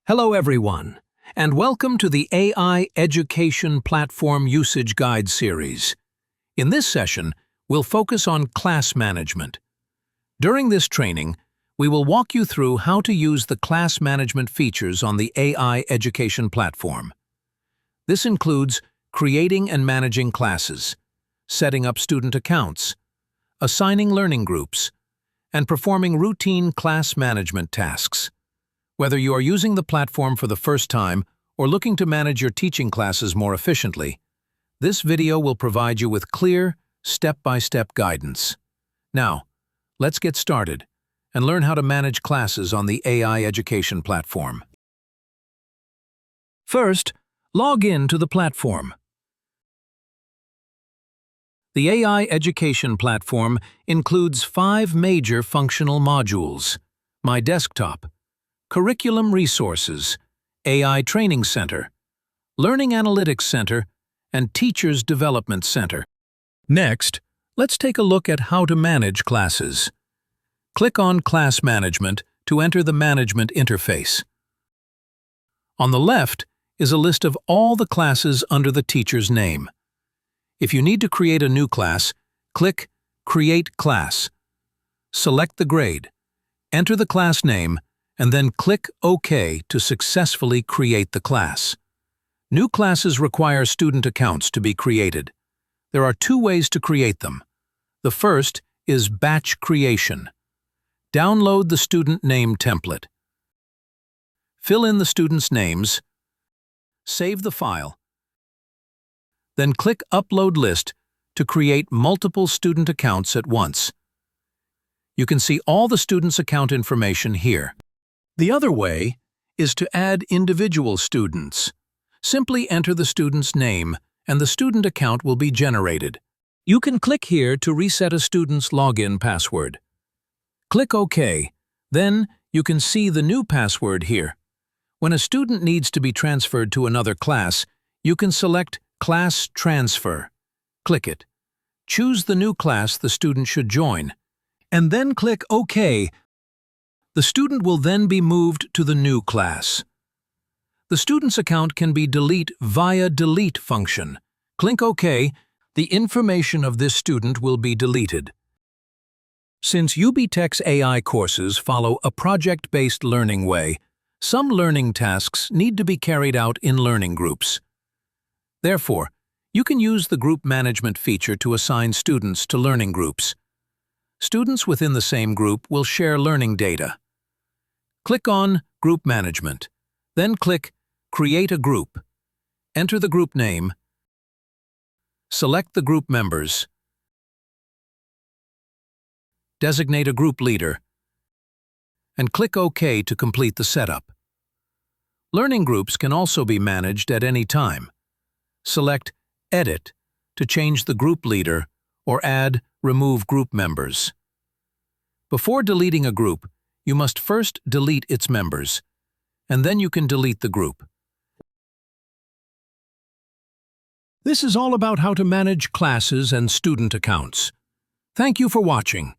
Hello everyone, and welcome to the AI Education Platform Usage Guide series. In this session, we'll focus on class management. During this training, we will walk you through how to use the class management features on the AI Education Platform. This includes creating and managing classes, setting up student accounts, assigning learning groups, and performing routine class management tasks. Whether you are using the platform for the first time or looking to manage your teaching classes more efficiently, this video will provide you with clear, step-by-step guidance. Now, let's get started and learn how to manage classes on the AI Education Platform. First, log in to the platform. The AI Education Platform includes 5 major functional modules: My Desktop, Curriculum Resources, AI Training Center, Learning Analytics Center, and Teachers Development Center. Next, let's take a look at how to manage classes. Click on Class Management to enter the Management interface. On the left is a list of all the classes under the teacher's name. If you need to create a new class, click Create Class. Select the grade, enter the class name, and then click OK to successfully create the class. New classes require student accounts to be created. There are 2 ways to create them. The first is batch creation. Download the student name template. Fill in the students' names, save the file, then click Upload List to create multiple student accounts at once. You can see all the students' account information here. The other way is to add individual students. Simply enter the student's name and the student account will be generated. You can click here to reset a student's login password. Click OK. Then you can see the new password here. When a student needs to be transferred to another class, you can select Class Transfer. Click it. Choose the new class the student should join, and then click OK. The student will then be moved to the new class. The student's account can be deleted via Delete function. Click OK. The information of this student will be deleted. Since UBTECH's AI courses follow a project-based learning way, some learning tasks need to be carried out in learning groups. Therefore, you can use the Group Management feature to assign students to learning groups. Students within the same group will share learning data. Click on Group Management, then click Create a Group. Enter the group name, select the group members, designate a group leader, and click OK to complete the setup. Learning groups can also be managed at any time. Select Edit to change the group leader or remove group members. Before deleting a group, you must first delete its members, and then you can delete the group. This is all about how to manage classes and student accounts. Thank you for watching.